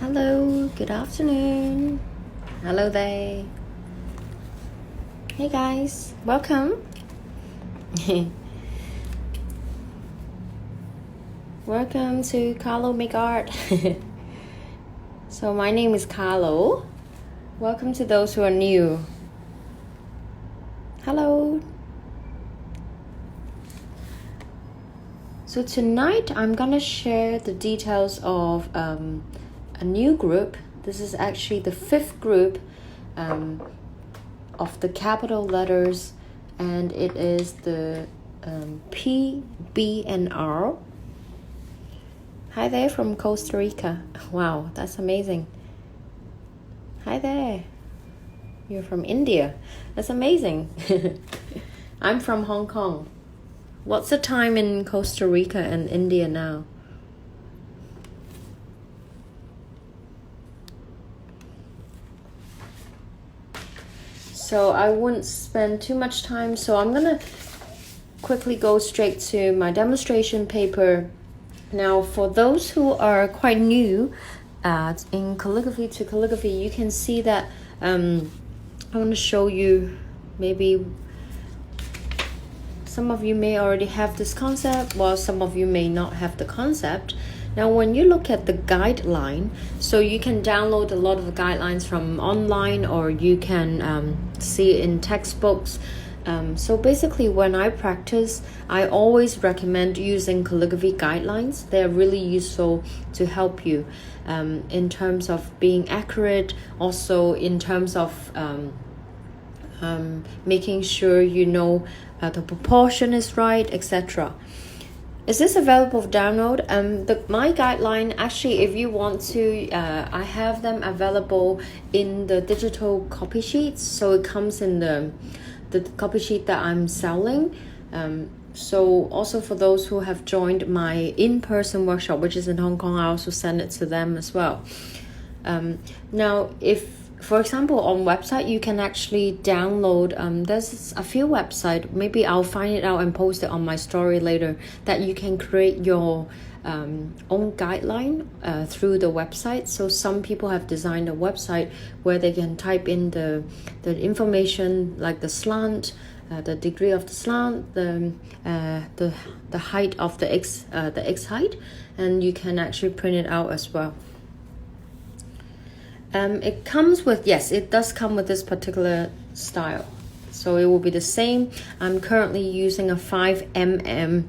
Hello, good afternoon. Hello there. Hey guys, welcome. Welcome to Kalo Make Art. So my name is Kalo. Welcome to those who are new. Hello. So tonight I'm gonna share the details of a new group. This is actually the 5th group of the capital letters, and it is the P, B, and R. Hi there from Costa Rica. Wow, that's amazing. Hi there. You're from India. That's amazing. I'm from Hong Kong. What's the time in Costa Rica and India now? So I wouldn't spend too much time, so I'm gonna quickly go straight to my demonstration paper. Now, for those who are quite new in calligraphy to calligraphy, you can see that I want to show you, maybe some of you may already have this concept, while some of you may not have the concept. Now, when you look at the guideline, so you can download a lot of the guidelines from online, or you can see it in textbooks. So basically, when I practice, I always recommend using calligraphy guidelines. They're really useful to help you in terms of being accurate, also in terms of making sure you know the proportion is right, etc. Is this available for download? My guideline, actually, if you want to, I have them available in the digital copy sheets. So it comes in the copy sheet that I'm selling. So also for those who have joined my in-person workshop, which is in Hong Kong, I also send it to them as well. Now, if, for example, on website, you can actually download, there's a few websites, maybe I'll find it out and post it on my story later, that you can create your own guideline through the website. So some people have designed a website where they can type in the information, like the slant, the degree of the slant, the height of the x height, and you can actually print it out as well. It comes with, yes, it does come with this particular style. So it will be the same. I'm currently using a 5 mm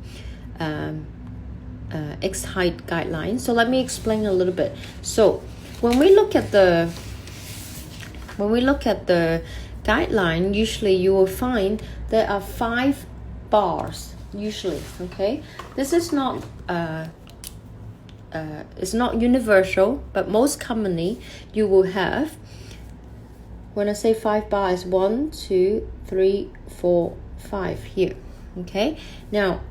X height guideline. So let me explain a little bit. So when we look at the guideline, usually you will find there are 5 bars usually. Okay, this is not it's not universal, but most commonly you will have, when I say 5 bars, 1, 2, 3, 4, 5 here. Okay, now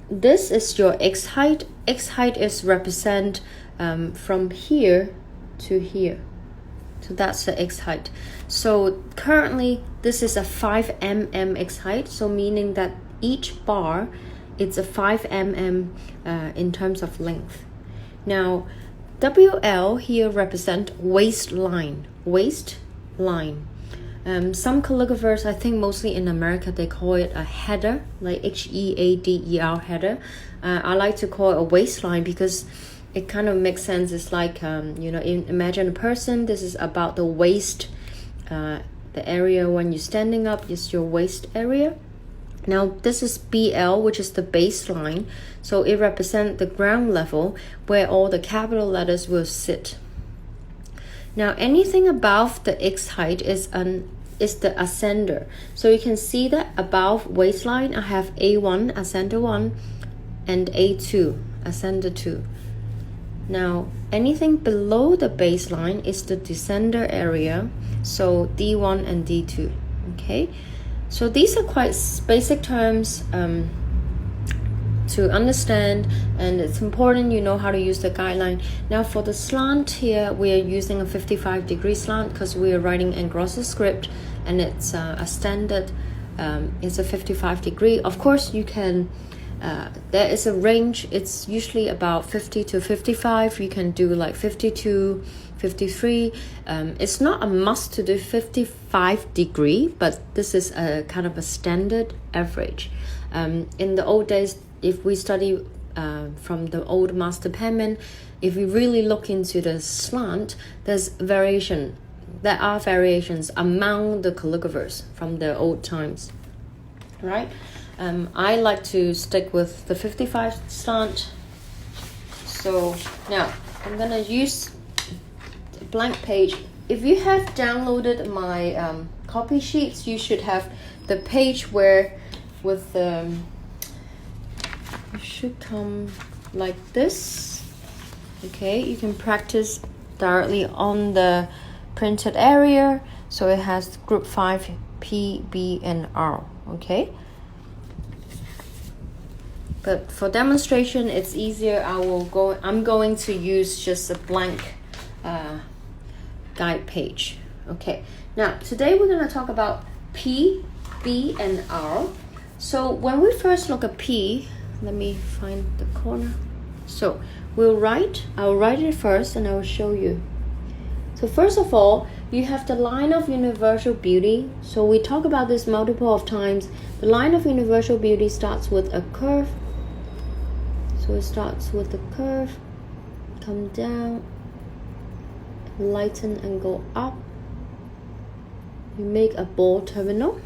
this is your X height. X height is represent from here to here. So that's the X height. So currently this is a 5 mm X height, so meaning that each bar, it's a 5 mm in terms of length. Now, WL here represent waistline. Some calligraphers, I think mostly in America, they call it a header, like HEADER header. I like to call it a waistline because it kind of makes sense. It's like, imagine a person, this is about the waist, the area when you're standing up is your waist area. Now, this is BL, which is the baseline. So it represents the ground level where all the capital letters will sit. Now, anything above the X height is the ascender. So you can see that above waistline, I have A1, ascender 1, and A2, ascender 2. Now, anything below the baseline is the descender area. So D1 and D2, okay? So these are quite basic terms to understand, and it's important you know how to use the guideline. Now for the slant here, we are using a 55-degree slant because we are writing Engrosser script, and it's a standard, it's a 55 degree. Of course, you can there is a range. It's usually about 50 to 55. You can do like 52, 53. It's not a must to do 55 degree, but this is a kind of a standard average. In the old days, if we study from the old master penman, if we really look into the slant, there's variation. There are variations among the calligraphers from the old times, right? I like to stick with the 55 slant. So now I'm gonna use a blank page. If you have downloaded my copy sheets, you should have the page where with the it should come like this. Okay, you can practice directly on the printed area. So it has group 5, P, B, and R. Okay. But for demonstration, it's easier. I'm going to use just a blank guide page. Okay. Now today we're going to talk about P, B, and R. So when we first look at P, let me find the corner. So I'll write it first and I will show you. So first of all, you have the line of universal beauty. So we talk about this multiple of times. The line of universal beauty starts with a curve. So it starts with a curve, come down, lighten and go up. You make a ball terminal.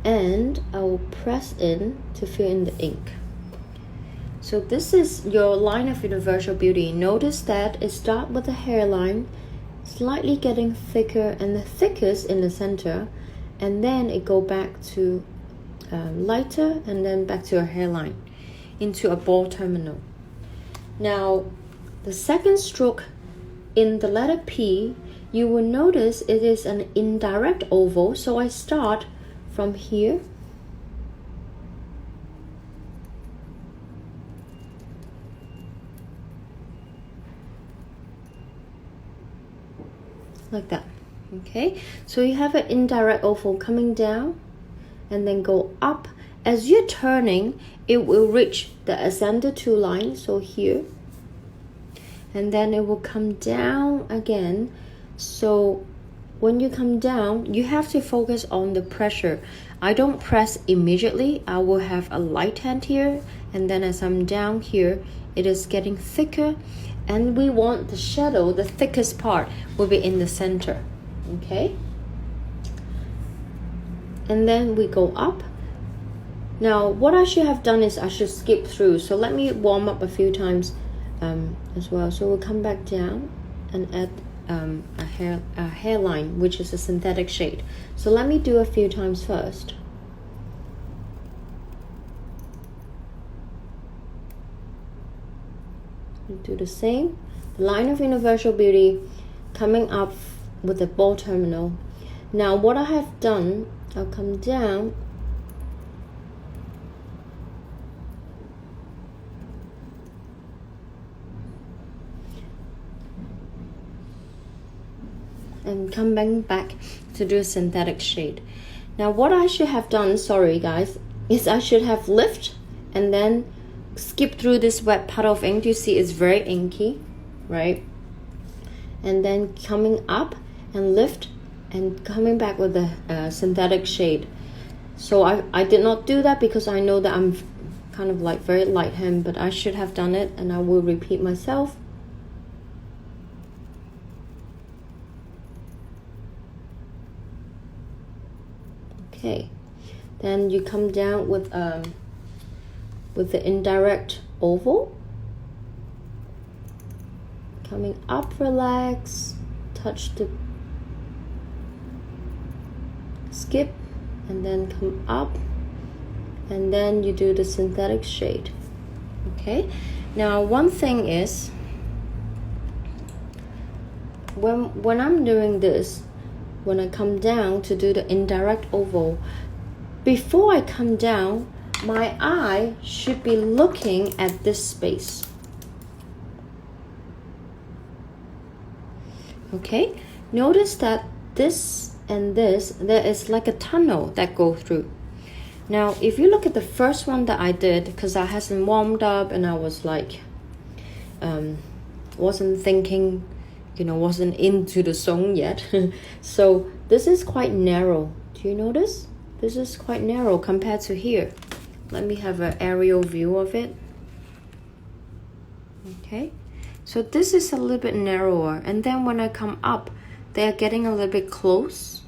And I will press in to fill in the ink. So this is your line of universal beauty. Notice that it starts with a hairline, slightly getting thicker and the thickest in the center, and then it go back to lighter and then back to a hairline into a ball terminal. Now the second stroke in the letter P, you will notice it is an indirect oval. So I start from here like that. Okay, so you have an indirect oval coming down and then go up. As you're turning, it will reach the ascender 2 line, so here, and then it will come down again. So when you come down, you have to focus on the pressure. I don't press immediately. I will have a light hand here, and then as I'm down here, it is getting thicker, and we want the shadow, the thickest part, will be in the center. Okay? And then we go up. Now, what I should have done is I should skip through. So let me warm up a few times as well. So we'll come back down and add a hairline, which is a synthetic shade. So let me do a few times first. Do the same. The line of universal beauty coming up with the ball terminal. Now what I have done, I'll come down and coming back to do a synthetic shade. Now what I should have done, sorry guys, is I should have lift and then skip through this wet puddle of ink. You see it's very inky, right? And then coming up and lift and coming back with the synthetic shade. So I did not do that because I know that I'm kind of like very light hand, but I should have done it, and I will repeat myself. Okay, then you come down with the indirect oval, coming up, relax, touch the skip, and then come up, and then you do the synthetic shade. Okay, now one thing is when I'm doing this, when I come down to do the indirect oval, before I come down, my eye should be looking at this space. Okay, notice that this and this, there is like a tunnel that goes through. Now, if you look at the first one that I did, because I hasn't warmed up and I was like, wasn't thinking, you know, wasn't into the song yet. So this is quite narrow. Do you notice? This is quite narrow compared to here. Let me have an aerial view of it. Okay, so this is a little bit narrower, and then when I come up, they're getting a little bit close.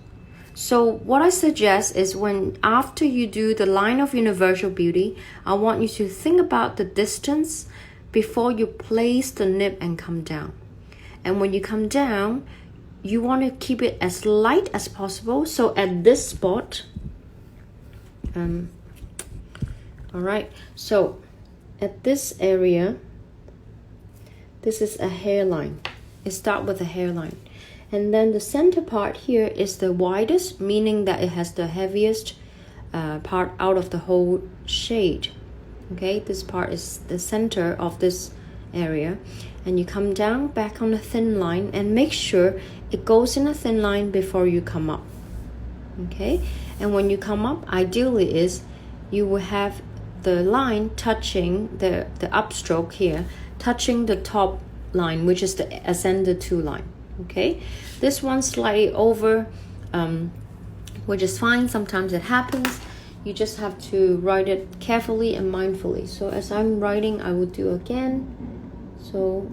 So what I suggest is when after you do the line of universal beauty, I want you to think about the distance before you place the nib and come down. And when you come down, you want to keep it as light as possible. So at this spot, all right, so at this area, this is a hairline. It starts with a hairline. And then the center part here is the widest, meaning that it has the heaviest part out of the whole shade. Okay, this part is the center of this area. And you come down back on a thin line and make sure it goes in a thin line before you come up. Okay, and when you come up, ideally is you will have the line touching the upstroke here, touching the top line, which is the ascended 2 line. Okay, this one slightly over, which is fine. Sometimes it happens. You just have to write it carefully and mindfully. So as I'm writing, I will do again. So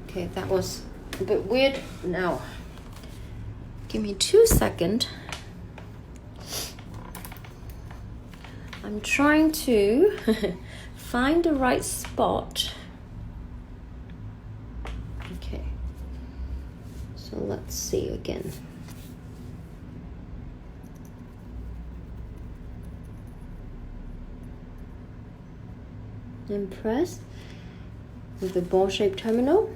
okay, that was a bit weird. Now give me 2 seconds. I'm trying to find the right spot. Okay, so let's see again. And press with the ball-shaped terminal.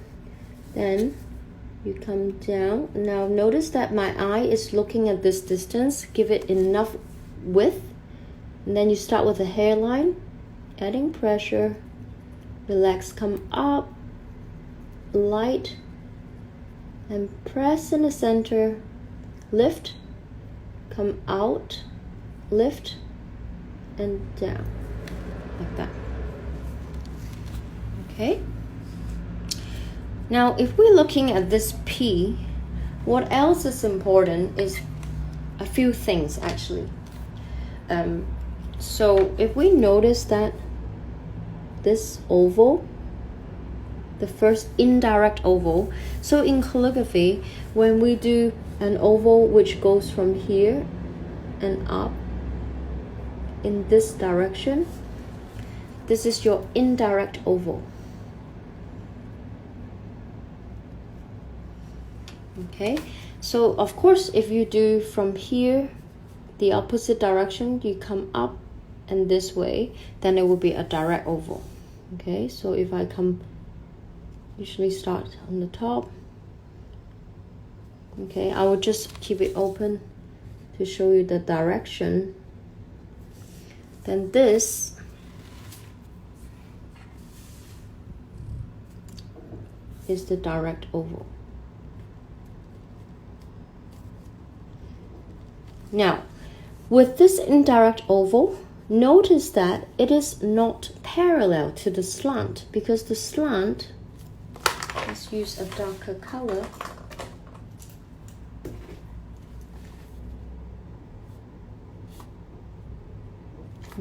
Then you come down. Now notice that my eye is looking at this distance. Give it enough width. And then you start with a hairline, adding pressure, relax, come up, light, and press in the center, lift, come out, lift, and down, like that. Okay? Now, if we're looking at this P, what else is important is a few things, actually. So if we notice that this oval, the first indirect oval, so in calligraphy, when we do an oval which goes from here and up in this direction, this is your indirect oval. Okay, so of course if you do from here the opposite direction, you come up and this way, then it will be a direct oval. Okay, so if I come, usually start on the top. Okay, I will just keep it open to show you the direction. Then this is the direct oval. Now, with this indirect oval, notice that it is not parallel to the slant, because the slant, let's use a darker color.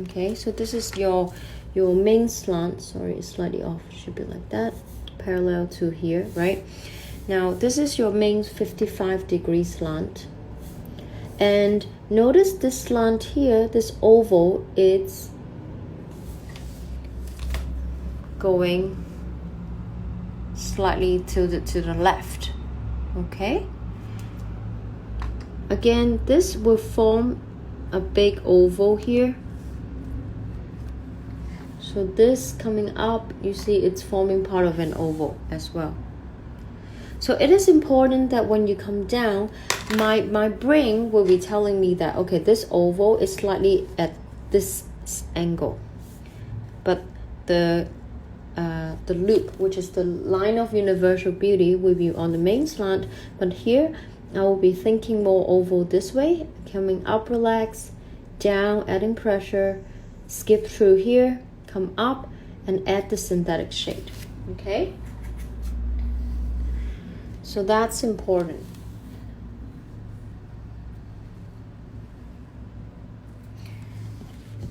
Okay, so this is your main slant. Sorry, it's slightly off. It should be like that, parallel to here, right? Now, this is your main 55-degree slant. And notice this slant here, this oval, it's going slightly to the left. Okay? Again, this will form a big oval here. So this coming up, you see it's forming part of an oval as well. So it is important that when you come down, my brain will be telling me that, okay, this oval is slightly at this angle. But the the loop, which is the line of universal beauty, will be on the main slant. But here I will be thinking more oval this way, coming up, relax, down, adding pressure, skip through here, come up, and add the synthetic shade. Okay, so that's important.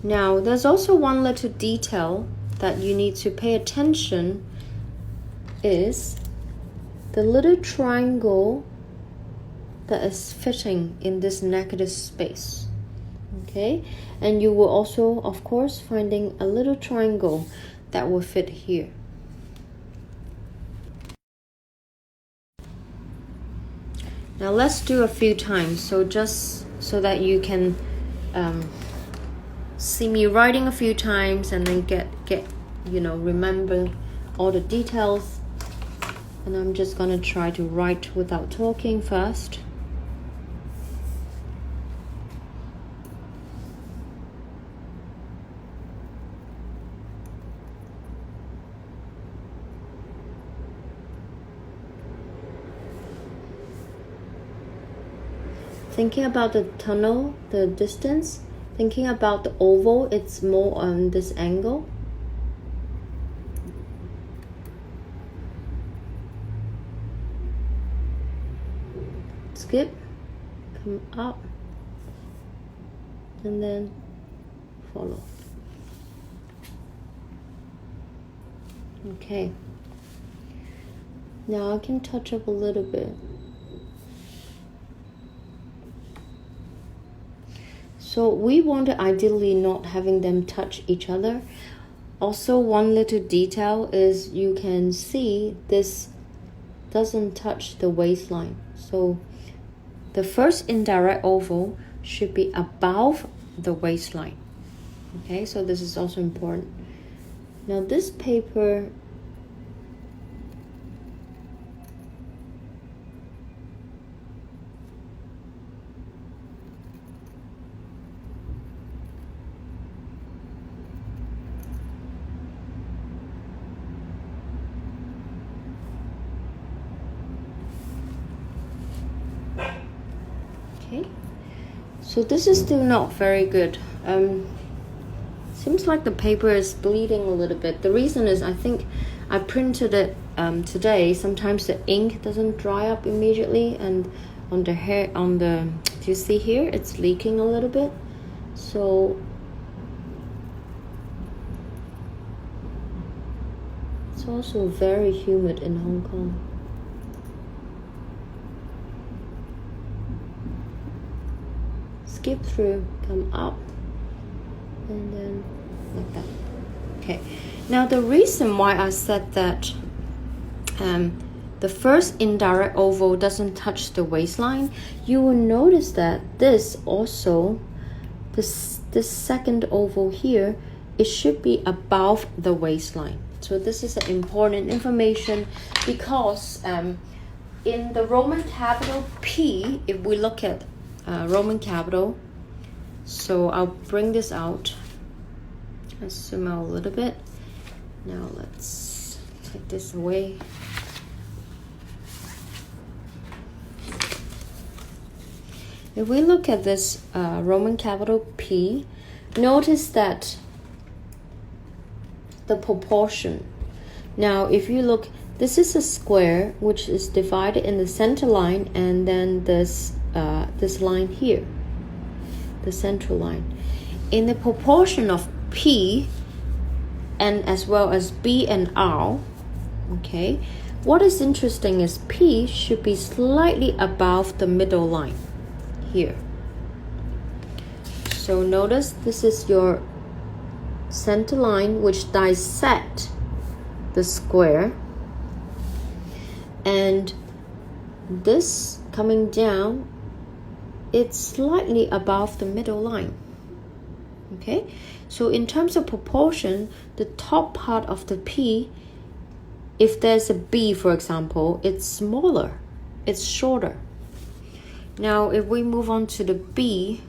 Now there's also one little detail that you need to pay attention, is the little triangle that is fitting in this negative space. Okay, and you will also, of course, finding a little triangle that will fit here. Now let's do a few times, so just so that you can see me writing a few times and then get remember all the details. And I'm just gonna try to write without talking first. Thinking about the tunnel, the distance, thinking about the oval, it's more on this angle. Skip, come up, and then follow. Okay, now I can touch up a little bit. So we want to ideally not having them touch each other. Also, one little detail is you can see this doesn't touch the waistline. So the first indirect oval should be above the waistline. Okay, so this is also important. Now this paper, okay, so this is still not very good. Seems like the paper is bleeding a little bit. The reason is I think I printed it today. Sometimes the ink doesn't dry up immediately, and on the hair, do you see here, it's leaking a little bit. So it's also very humid in Hong Kong. Skip through, come up, and then like that. Okay, now the reason why I said that the first indirect oval doesn't touch the waistline, you will notice that this also, this second oval here, it should be above the waistline. So this is an important information, because in the Roman capital P, if we look at Roman capital, so I'll bring this out. Let's zoom out a little bit. Now let's take this away. If we look at this Roman capital P, notice that the proportion. Now if you look, this is a square which is divided in the center line, and then this line here, the central line. In the proportion of P and as well as B and R, okay, what is interesting is P should be slightly above the middle line here. So notice this is your center line which dissect the square, and this coming down, it's slightly above the middle line. Okay, so in terms of proportion, the top part of the P, if there's a B for example, it's smaller, it's shorter. Now if we move on to the B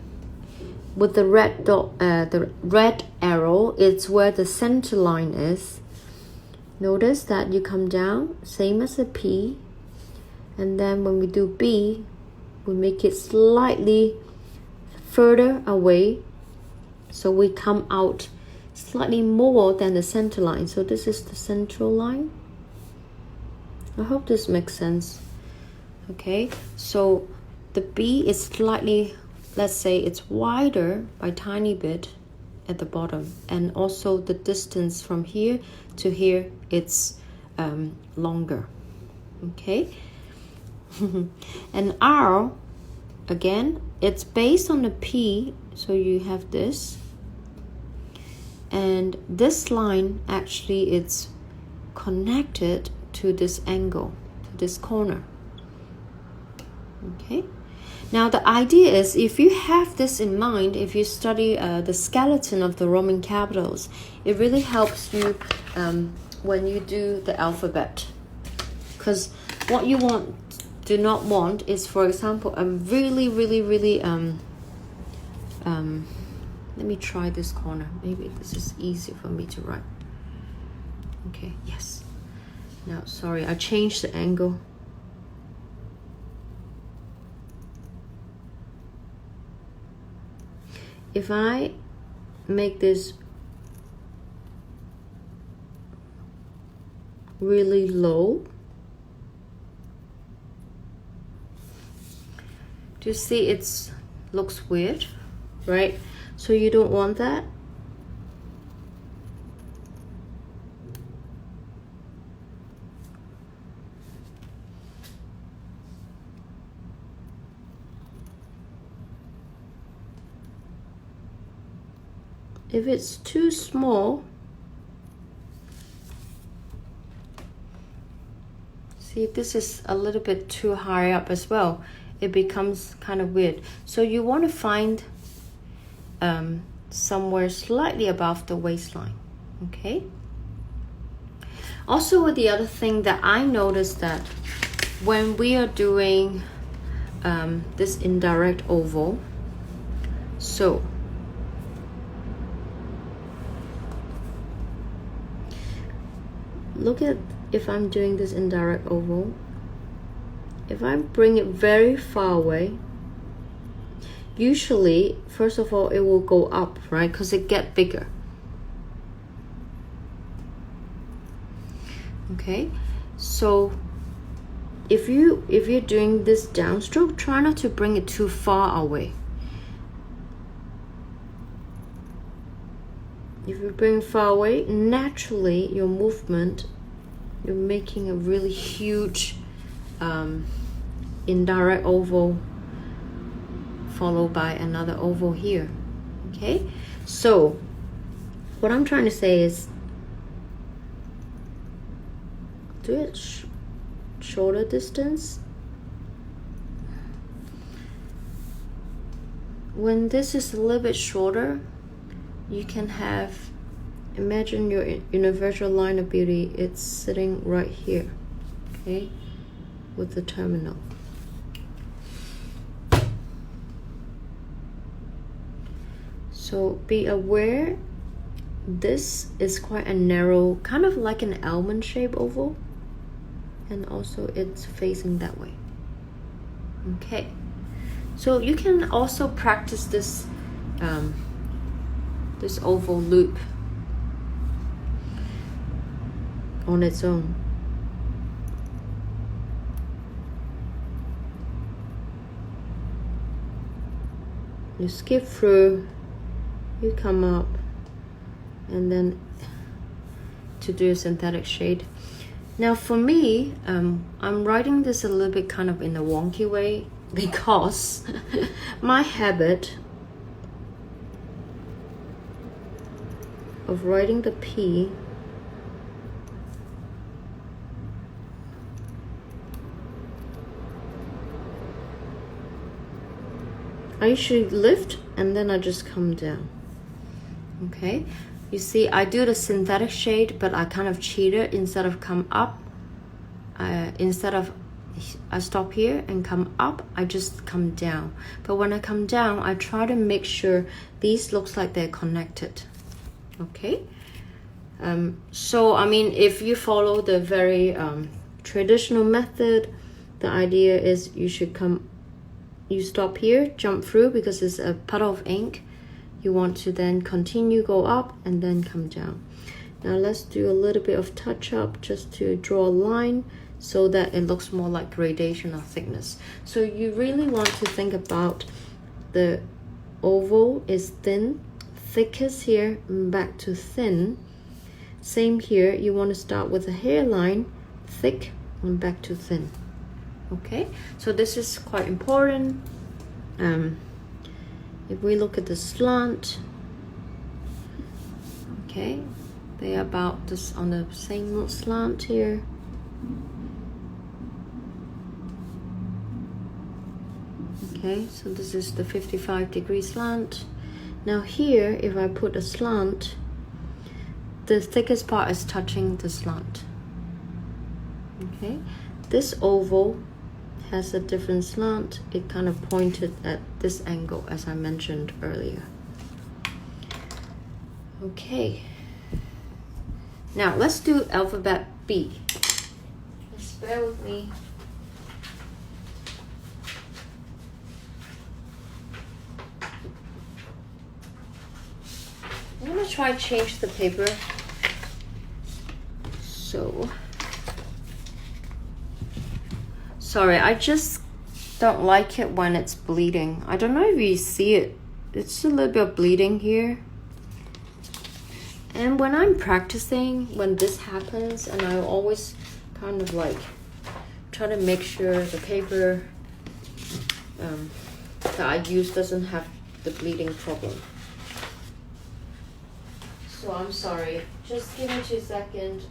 with the red arrow, it's where the center line is. Notice that you come down, same as a P, and then when we do B, we make it slightly further away, so we come out slightly more than the center line. So this is the central line. I hope this makes sense. Okay, so the B is slightly, let's say it's wider by a tiny bit at the bottom, and also the distance from here to here, it's longer. Okay. And R, again, it's based on the P, so you have this, and this line actually it's connected to this angle, to this corner. Okay, now the idea is, if you have this in mind, if you study the skeleton of the Roman capitals, it really helps you when you do the alphabet, because what you do not want is, for example, a really let me try this corner. Maybe this is easy for me to write. Okay, yes. Now, sorry, I changed the angle. If I make this really low, do you see it looks weird, right? So you don't want that. If it's too small, see, this is a little bit too high up as well. It becomes kind of weird. So you want to find somewhere slightly above the waistline. Okay. Also, with the other thing that I noticed, that when we are doing this indirect oval, so look at, if I'm doing this indirect oval, if I bring it very far away, usually, first of all, it will go up, right? Because it gets bigger. Okay, so if you're doing this downstroke, try not to bring it too far away. If you bring it far away, naturally your movement, you're making a really huge indirect oval followed by another oval here. Okay, so what I'm trying to say is, do it shorter distance. When this is a little bit shorter, you can have, imagine your universal line of beauty, it's sitting right here, okay, with the terminal. So be aware, this is quite a narrow, kind of like an almond shaped oval, and also it's facing that way. Okay, so you can also practice this this oval loop on its own. You skip through, you come up, and then to do a synthetic shade. Now for me, I'm writing this a little bit kind of in a wonky way, because my habit of writing the P I usually lift and then I just come down. Okay, you see I do the synthetic shade, but I kind of cheated. Instead of come up, instead of I stop here and come up, I just come down. But when I come down, I try to make sure these looks like they're connected. Okay, So I mean, if you follow the very traditional method, the idea is you stop here, jump through because it's a puddle of ink. You want to then continue, go up, and then come down. Now let's do a little bit of touch up just to draw a line so that it looks more like gradation of thickness. So you really want to think about the oval is thin, thickest here, and back to thin. Same here, you want to start with a hairline, thick, and back to thin. Okay, so this is quite important. If we look at the slant, okay, they are about this on the same slant here. Okay, so this is the 55-degree slant. Now here, if I put a slant, the thickest part is touching the slant. Okay, this oval has a different slant. It kind of pointed at this angle as I mentioned earlier. Okay, now let's do alphabet B. Just bear with me. I'm gonna try to change the paper. So sorry, I just don't like it when it's bleeding. I don't know if you see it. It's a little bit of bleeding here. And when I'm practicing, when this happens, and I always kind of like try to make sure the paper that I use doesn't have the bleeding problem. So I'm sorry, just give me 2 seconds.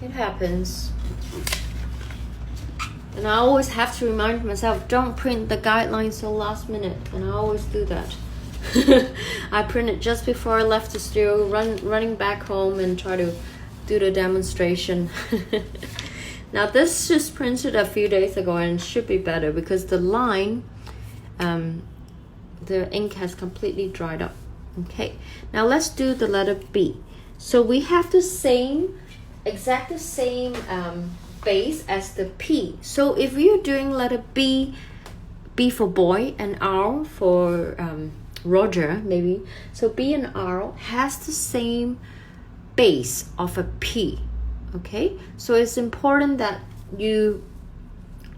It happens. And I always have to remind myself, don't print the guidelines till last minute. And I always do that. I print it just before I left the studio, running back home and try to do the demonstration. Now this just printed a few days ago and it should be better because the line, the ink has completely dried up. Okay, now let's do the letter B. So we have the same, exact same base as the P. So if you're doing letter B, B for boy and R for Roger maybe, so B and R has the same base of a P. Okay, so it's important that you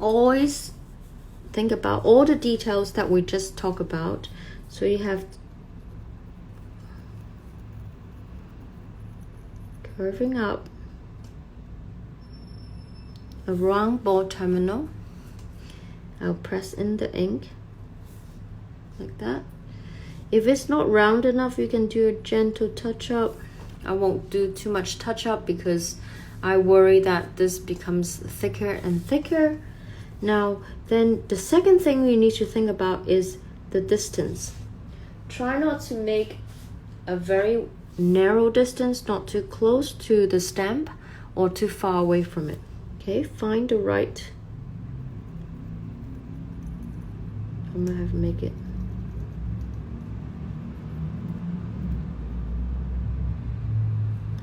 always think about all the details that we just talked about. So you have curving up, a round ball terminal. I'll press in the ink like that. If it's not round enough, you can do a gentle touch up. I won't do too much touch up because I worry that this becomes thicker and thicker. Now, then the second thing we need to think about is the distance. Try not to make a very narrow distance, not too close to the stamp or too far away from it. Okay, find the right. I'm gonna have to make it.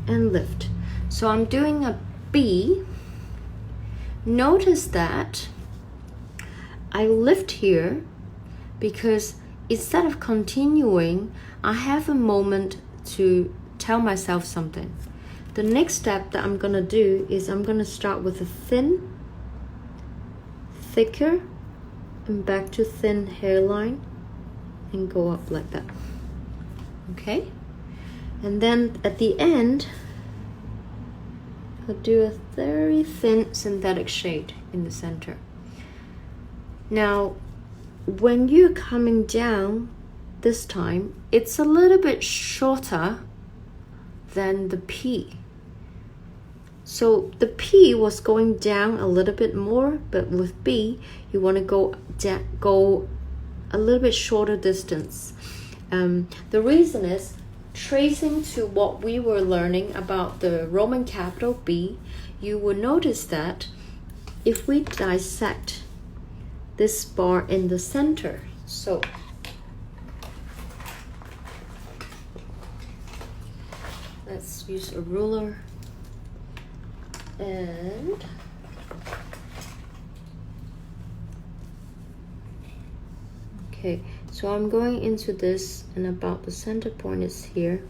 And lift. So I'm doing a B. Notice that I lift here because instead of continuing, I have a moment to tell myself something. The next step that I'm gonna do is I'm gonna start with a thin, thicker, and back to thin hairline and go up like that. Okay? And then at the end, I'll do a very thin synthetic shade in the center. Now, when you're coming down this time, it's a little bit shorter than the P. So the P was going down a little bit more, but with B, you want to go a little bit shorter distance. The reason is, tracing to what we were learning about the Roman capital B, you will notice that if we dissect this bar in the center, so let's use a ruler and okay, so I'm going into this, and about the center point is here.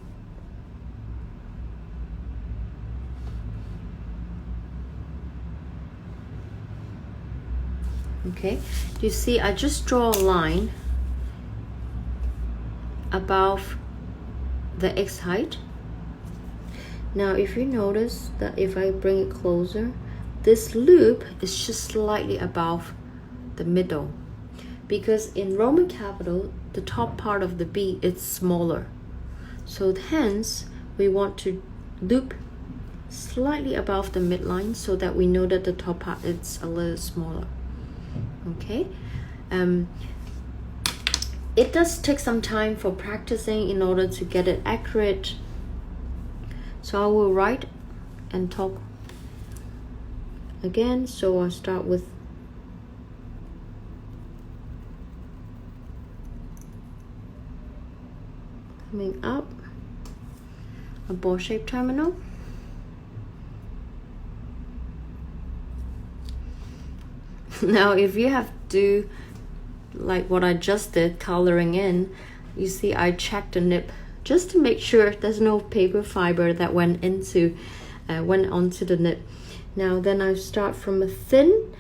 Okay, you see I just draw a line above the X height. Now if you notice that if I bring it closer, this loop is just slightly above the middle, because in Roman capital the top part of the B is smaller, so hence we want to loop slightly above the midline so that we know that the top part is a little smaller. Okay, it does take some time for practicing in order to get it accurate, so I will write and talk again. So I'll start with coming up a ball shaped terminal. Now if you have to like what I just did, coloring in, you see I checked the nib just to make sure there's no paper fiber that went onto the nib. Now then I start from a thin,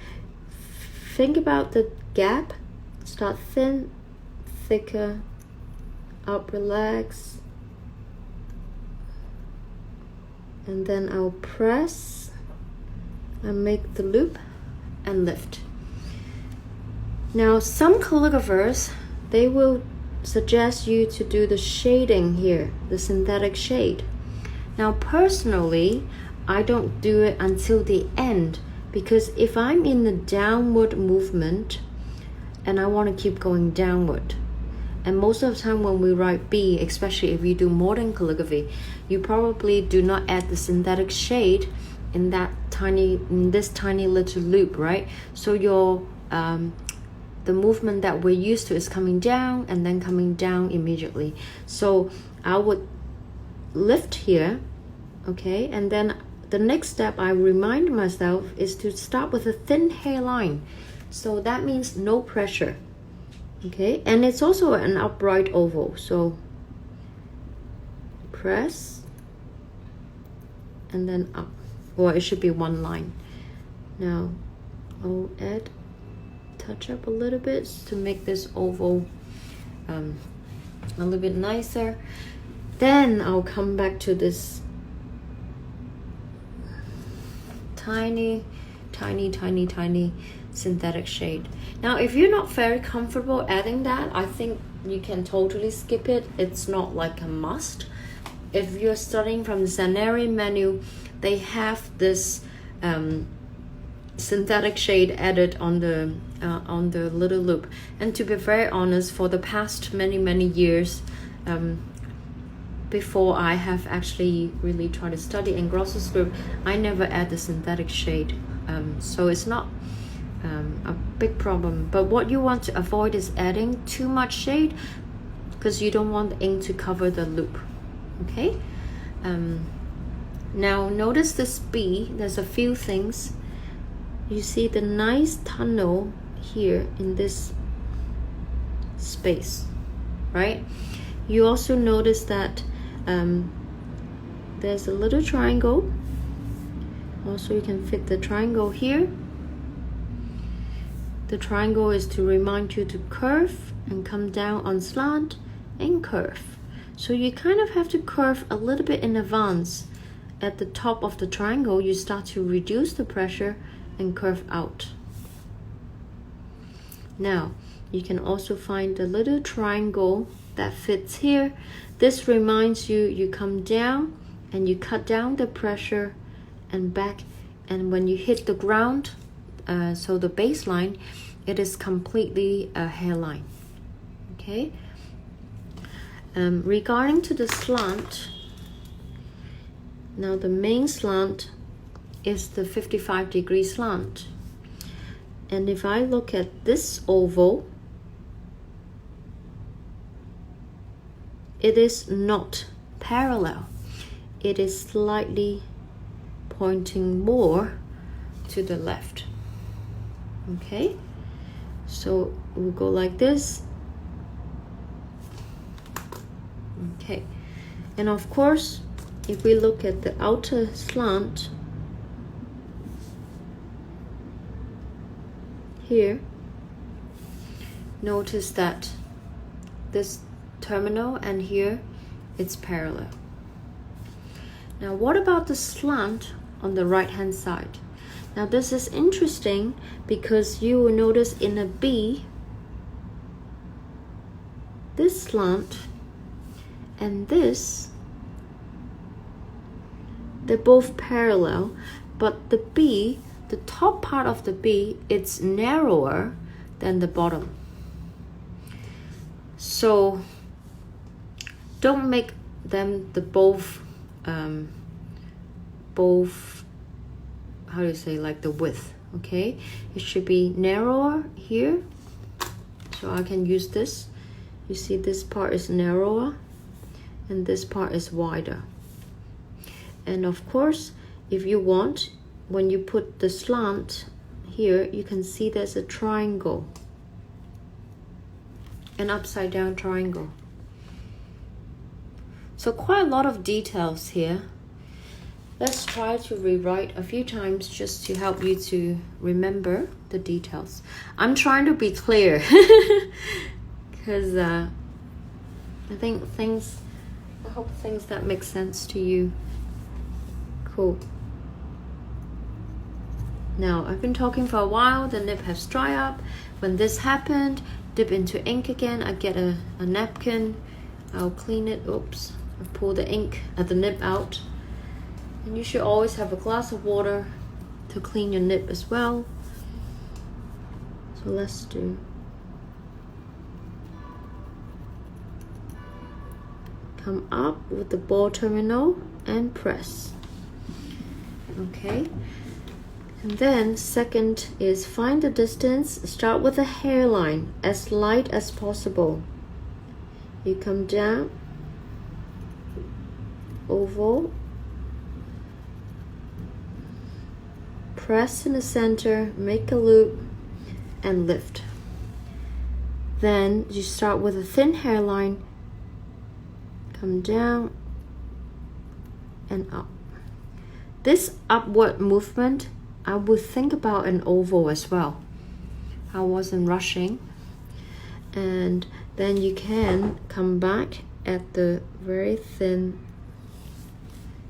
think about the gap, start thin, thicker, up, relax, and then I'll press and make the loop and lift. Now some calligraphers, they will suggest you to do the shading here, the synthetic shade. Now personally, I don't do it until the end, because if I'm in the downward movement and I want to keep going downward, and most of the time when we write B, especially if you do modern calligraphy, you probably do not add the synthetic shade in this tiny little loop, right? So your the movement that we're used to is coming down and then coming down immediately. So I would lift here, okay, and then the next step I remind myself is to start with a thin hairline. So that means no pressure, okay, and it's also an upright oval. So press and then up, or it should be one line. Now I'll add, touch up a little bit to make this oval a little bit nicer. Then I'll come back to this tiny synthetic shade. Now if you're not very comfortable adding that, I think you can totally skip it. It's not like a must. If you're starting from the Zenarian menu, they have this synthetic shade added on the little loop. And to be very honest, for the past many years, before I have actually really tried to study Engrosser script, I never add the synthetic shade, so it's not a big problem. But what you want to avoid is adding too much shade, because you don't want the ink to cover the loop. Okay, now notice this B, there's a few things. You see the nice tunnel here in this space, right? You also notice that there's a little triangle. Also you can fit the triangle here. The triangle is to remind you to curve and come down on slant and curve. So you kind of have to curve a little bit in advance. At the top of the triangle, you start to reduce the pressure and curve out. Now you can also find the little triangle that fits here. This reminds you, you come down and you cut down the pressure and back, and when you hit the ground, so the baseline, it is completely a hairline. Okay, regarding to the slant, now the main slant is the 55-degree slant, and if I look at this oval, it is not parallel. it is slightly pointing more to the left. Okay, so we'll go like this. Okay, and of course, if we look at the outer slant here, notice that this terminal and here it's parallel. Now what about the slant on the right hand side? Now this is interesting because you will notice in a B, this slant and this, they're both parallel, but the B, the top part of the B, it's narrower than the bottom. So don't make them the both how do you say, like the width, okay? It should be narrower here, so I can use this. You see this part is narrower and this part is wider. And of course, if you want, when you put the slant here, you can see there's a triangle, an upside down triangle. So quite a lot of details here. Let's try to rewrite a few times just to help you to remember the details. I'm trying to be clear because I hope things that make sense to you. Cool. Now, I've been talking for a while, the nib has dried up. When this happened, dip into ink again. I get a napkin, I'll clean it. Oops, I've pulled the ink at the nib out. And you should always have a glass of water to clean your nib as well. So let's do. Come up with the ball terminal and press. Okay. And then second is find the distance. Start with a hairline as light as possible. You come down, oval, press in the center, make a loop, and lift. Then you start with a thin hairline, come down and up. This upward movement, I would think about an oval as well. I wasn't rushing. And then you can come back at the very thin,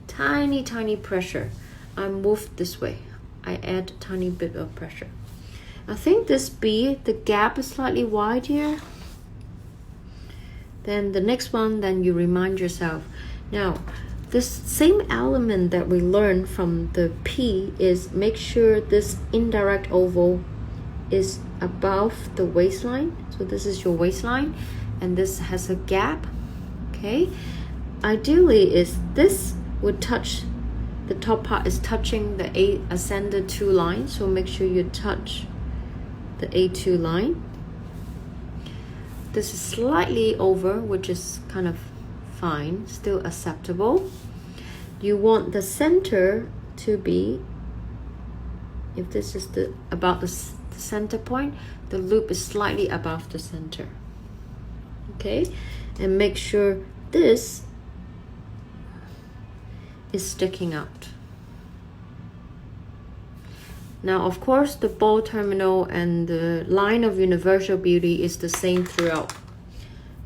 tiny pressure. I move this way. I add a tiny bit of pressure. I think this B, the gap is slightly wide here. Then the next one, then you remind yourself. Now, this same element that we learned from the P is make sure this indirect oval is above the waistline. So this is your waistline and this has a gap, okay? Ideally is this would touch, the top part is touching the ascended 2 line, so make sure you touch the A2 line. This is slightly over, which is kind of fine, still acceptable. You want the center to be, if this is about the center point, the loop is slightly above the center. Okay, and make sure this is sticking out. Now, of course, the ball terminal and the line of universal beauty is the same throughout.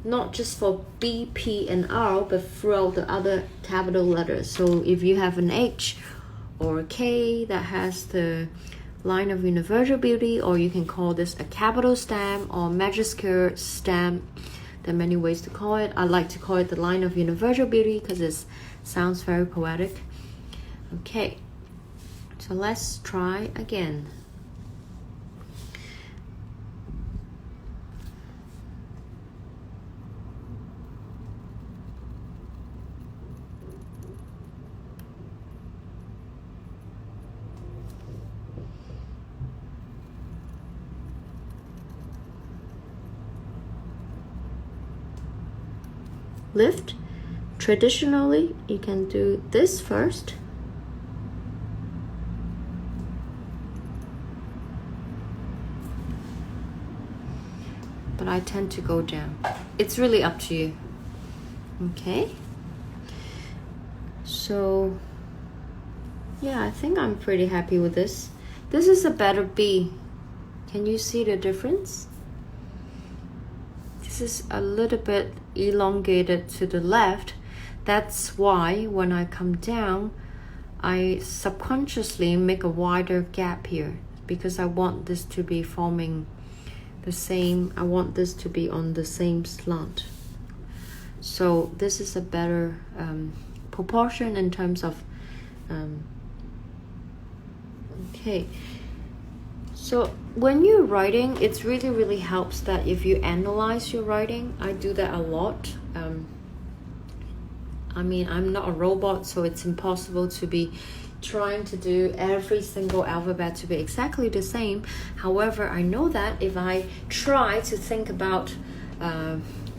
Not just for B, P, and R, but throughout the other capital letters. So if you have an H or a K that has the line of universal beauty, or you can call this a capital stamp or majuscule stamp. There are many ways to call it. I like to call it the line of universal beauty because it sounds very poetic. Okay, so let's try again. Lift, traditionally, you can do this first. But I tend to go down. It's really up to you. Okay. So, yeah, I think I'm pretty happy with this. This is a better B. Can you see the difference? This is a little bit elongated to the left. That's why when I come down, I subconsciously make a wider gap here, because I want this to be forming the same, I want this to be on the same slant. So this is a better proportion in terms of okay. So when you're writing, it really helps that if you analyze your writing. I do that a lot. I mean, I'm not a robot, so it's impossible to be trying to do every single alphabet to be exactly the same. However, I know that if I try to think about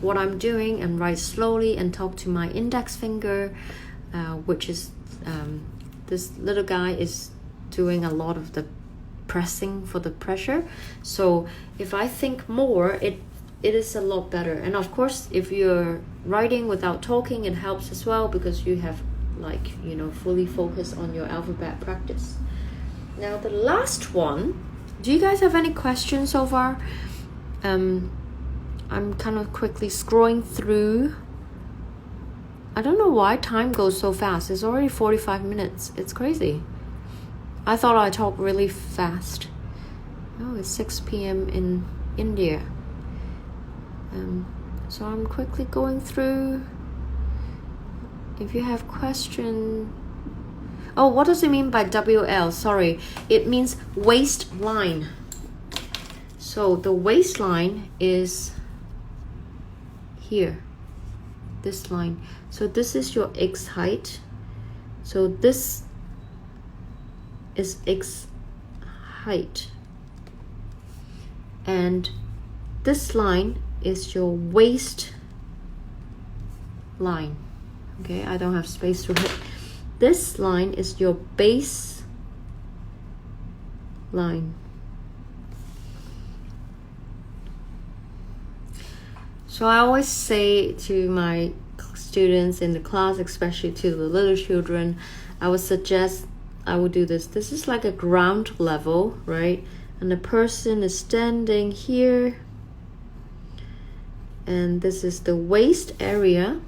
what I'm doing and write slowly and talk to my index finger, which is this little guy is doing a lot of the pressing for the pressure. So if I think more, it is a lot better. And of course, if you're writing without talking, it helps as well, because you have, like, you know, fully focus on your alphabet practice. Now the last one, do you guys have any questions so far? I'm kind of quickly scrolling through. I don't know why time goes so fast. It's already 45 minutes. It's crazy. I thought I talked really fast. Oh, it's 6 p.m. in India. So I'm quickly going through. If you have question, oh, what does it mean by WL? Sorry, it means waistline. So the waistline is here, this line. So this is your X height. So this is X height, and this line is your waist line. Okay, I don't have space to hit. This line is your base line. So I always say to my students in the class, especially to the little children, I would suggest I would do this. This is like a ground level, right? And the person is standing here, and this is the waist area.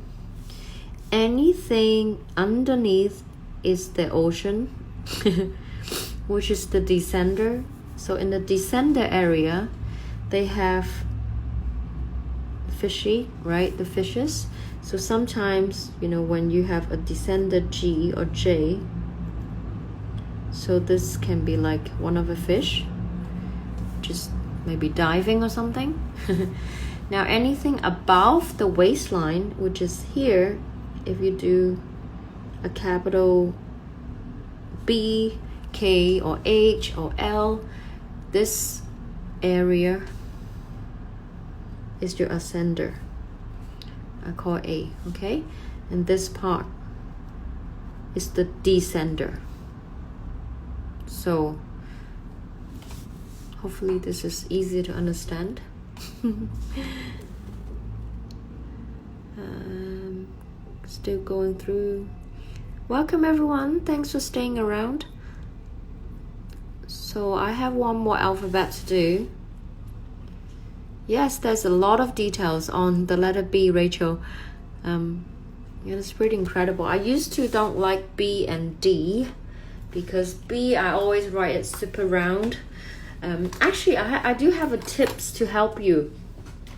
Anything underneath is the ocean, which is the descender. So in the descender area, they have fishy, right? The fishes. So sometimes, you know, when you have a descender G or J, so this can be like one of a fish, just maybe diving or something. Now anything above the waistline, which is here, if you do a capital B, K, or H, or L, this area is your ascender. I call A, okay? And this part is the descender. So hopefully this is easy to understand. Still going through. Welcome everyone, thanks for staying around. So I have one more alphabet to do. Yes, there's a lot of details on the letter B, Rachel. It's pretty incredible. I used to don't like B and D, because B, I always write it super round. Actually, I do have a tips to help you.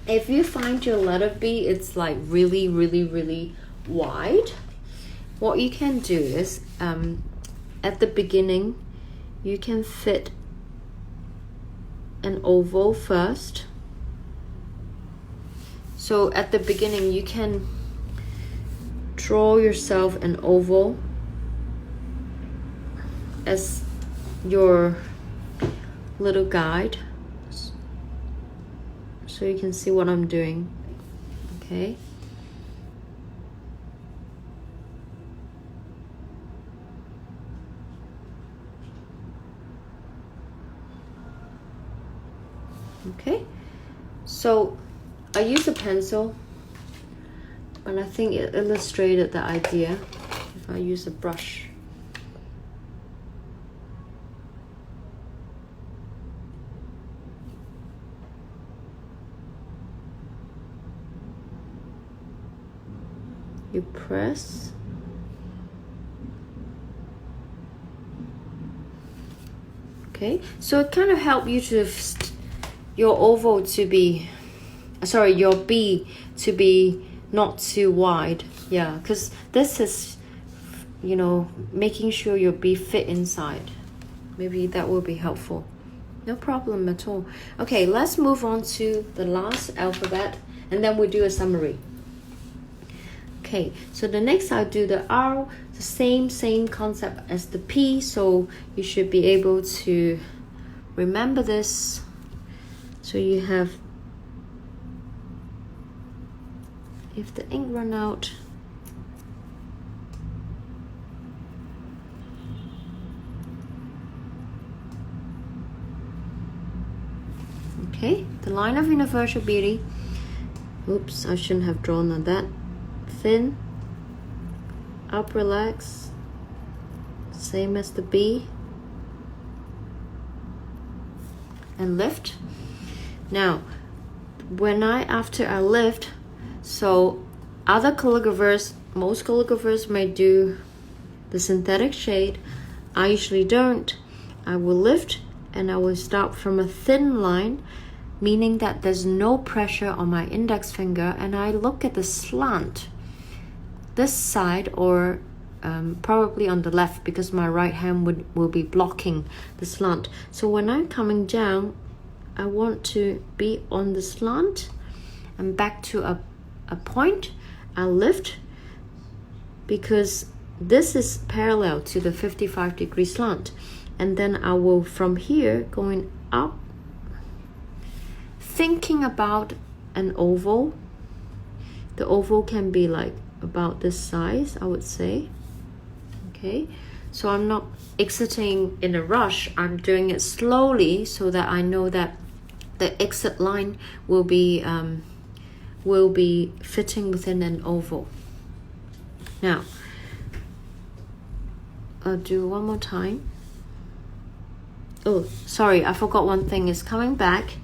If you find your letter B, it's like really wide, what you can do is at the beginning you can fit an oval first. So at the beginning you can draw yourself an oval as your little guide, so you can see what I'm doing. Okay, Okay, so I use a pencil, but I think it illustrated the idea if I use a brush. You press. Okay, so it kind of helps you to your oval to be, sorry, your B to be not too wide. Yeah, because this is, you know, making sure your B fit inside. Maybe that will be helpful. No problem at all. Okay, let's move on to the last alphabet, and then we'll do a summary. Okay, so the next I'll do the R, the same concept as the P, so you should be able to remember this. So you have, if the ink run out, okay, the line of universal beauty. Oops, I shouldn't have drawn on that. Thin, up, relax, same as the B, and lift. Now, after I lift, so other calligraphers, most calligraphers may do the synthetic shade. I usually don't. I will lift and I will start from a thin line, meaning that there's no pressure on my index finger, and I look at the slant this side, or probably on the left, because my right hand will be blocking the slant. So when I'm coming down, I want to be on the slant and back to a point. I lift because this is parallel to the 55-degree slant, and then I will from here going up, thinking about an oval. The oval can be like about this size, I would say. Okay, so I'm not exiting in a rush. I'm doing it slowly so that I know that the exit line will be fitting within an oval. Now I'll do one more time. Oh, sorry, I forgot one thing is coming back.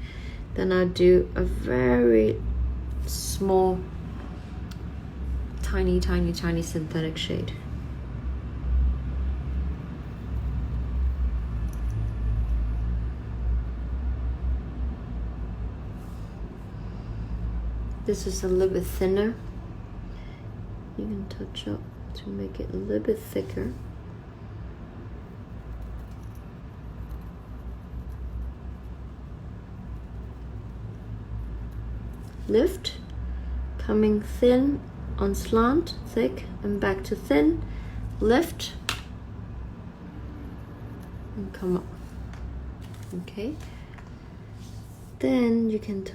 Then I'll do a very small, tiny synthetic shade. This is a little bit thinner. You can touch up to make it a little bit thicker. Lift, coming thin on slant, thick, and back to thin. Lift, and come up. Okay, then you can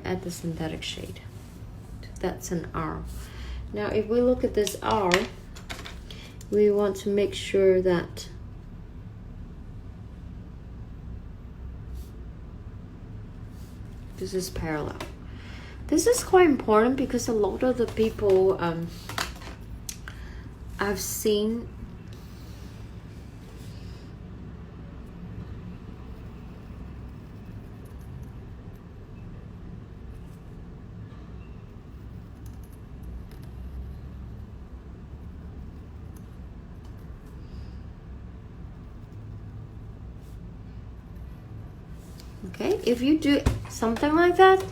add the synthetic shade. That's an R. Now if we look at this R, we want to make sure that this is parallel. This is quite important because a lot of the people I've seen okay, if you do something like that,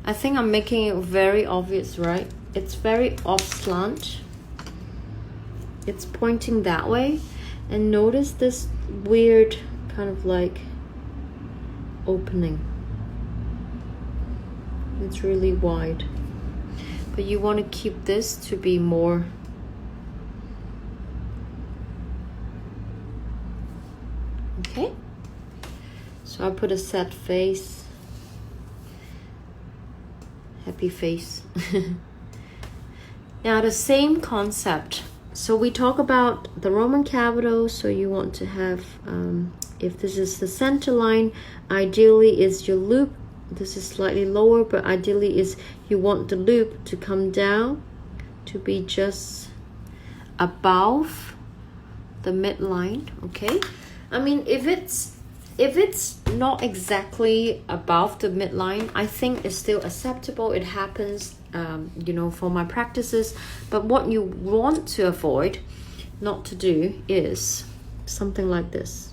I think I'm making it very obvious, right? It's very off slant. It's pointing that way. And notice this weird kind of like opening. It's really wide. But you want to keep this to be more okay. So I put a sad face, happy face. Now the same concept So we talk about the Roman capital. So you want to have, if this is the center line, ideally is your loop. This is slightly lower, but ideally is you want the loop to come down to be just above the midline. Okay, I mean, if it's not exactly above the midline, I think it's still acceptable. It happens, you know, for my practices. But what you want to avoid not to do is something like this.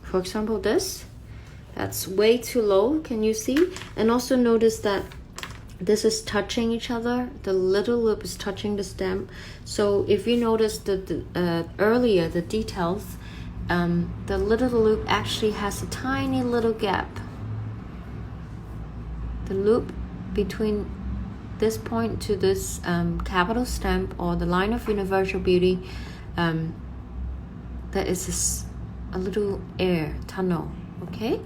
For example, that's way too low. Can you see? And also notice that this is touching each other. The little loop is touching the stem. So if you notice earlier the details, the little loop actually has a tiny little gap. The loop between this point to this capital stamp or the line of universal beauty, there is a little air tunnel. Okay,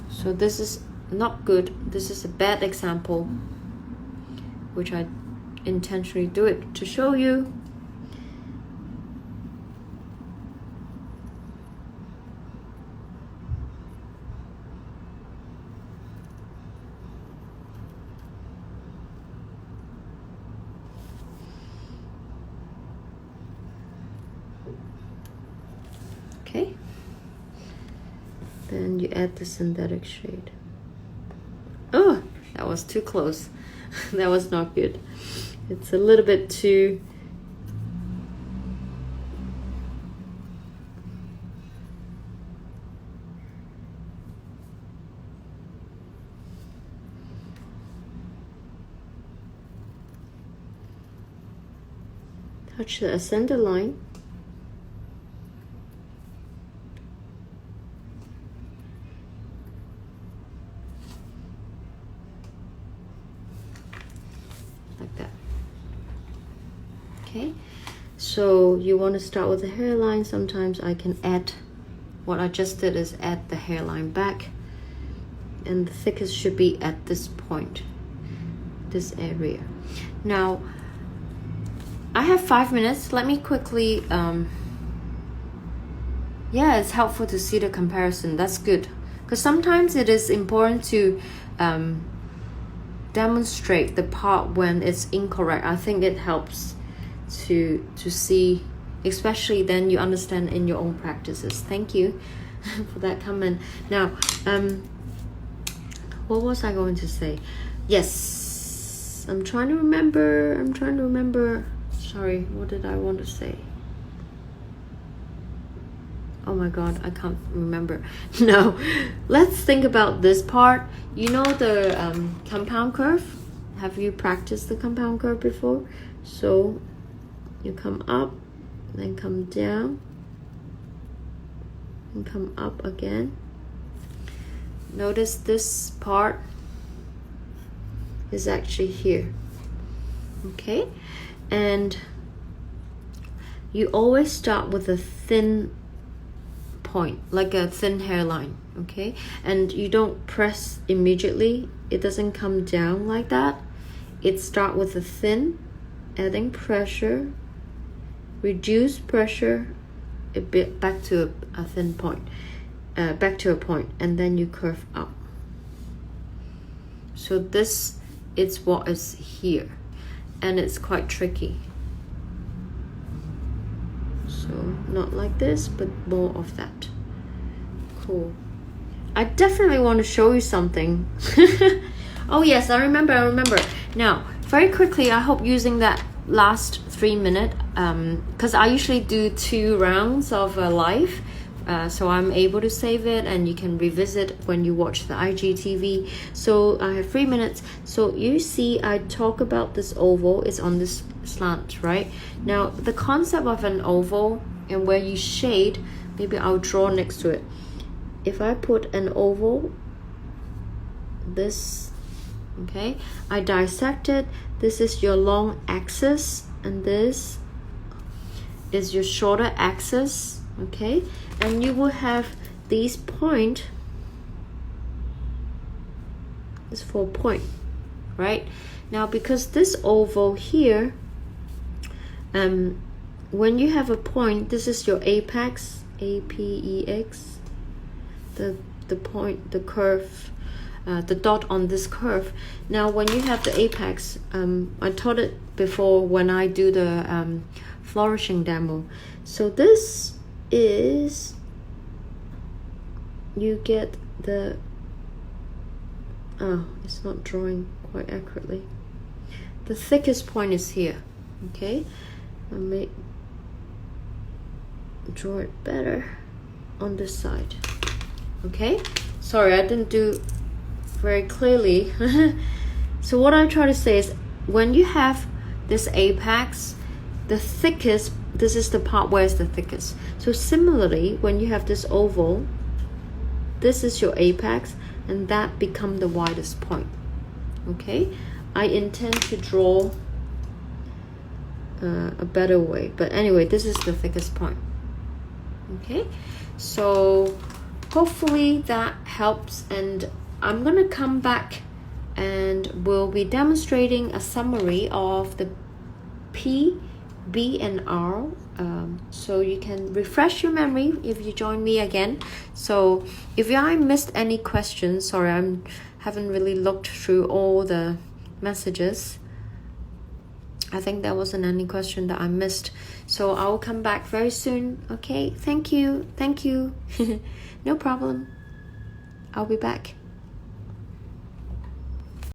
so this is not good. This is a bad example, which I intentionally do it to show you. Okay, then you add the synthetic shade. Oh, that was too close. That was not good. It's a little bit too touch the center line. Okay, so you want to start with the hairline. Sometimes I can add, what I just did is add the hairline back, and the thickest should be at this point, this area. Now, I have 5 minutes. Let me quickly, yeah, it's helpful to see the comparison. That's good, because sometimes it is important to demonstrate the part when it's incorrect. I think it helps to see, especially then you understand in your own practices. Thank you for that comment. Now, what was I going to say? Yes, I'm trying to remember. Sorry, what did I want to say? Oh my god, I can't remember. No, let's think about this part. You know the compound curve? Have you practiced the compound curve before? So you come up, then come down, and come up again. Notice this part is actually here. Okay, and you always start with a thin point, like a thin hairline. Okay, and you don't press immediately. It doesn't come down like that. It starts with a thin, adding pressure, reduce pressure a bit, back to a thin point, back to a point, and then you curve up. So this is what is here, and it's quite tricky. So not like this, but more of that. Cool. I definitely want to show you something. Oh yes, I remember. Now, very quickly, I hope using that last 3 minutes, because I usually do 2 rounds of live, so I'm able to save it and you can revisit when you watch the IGTV. So I have 3 minutes. So you see I talk about this oval is on this slant, right? Now the concept of an oval and where you shade, maybe I'll draw next to it. If I put an oval, this, okay, I dissect it. This is your long axis, and this is your shorter axis, okay? And you will have these point is for point, right? Now because this oval here, when you have a point, this is your apex, apex, the point, the curve, the dot on this curve. Now when you have the apex, I taught it before when I do the flourishing demo. So this is, you get the, oh, it's not drawing quite accurately. The thickest point is here, okay? I may draw it better on this side, okay? Sorry, I didn't do very clearly. So what I try to say is, when you have this apex, the thickest, this is the part where it's the thickest. So similarly, when you have this oval, this is your apex, and that become the widest point, okay? I intend to draw a better way, but anyway, this is the thickest point, okay? So hopefully that helps, and I'm gonna come back and we'll be demonstrating a summary of the P, B, and R, so you can refresh your memory if you join me again. So if I missed any questions, sorry, I haven't really looked through all the messages. I think there wasn't any question that I missed, so I'll come back very soon. Okay, thank you. No problem, I'll be back.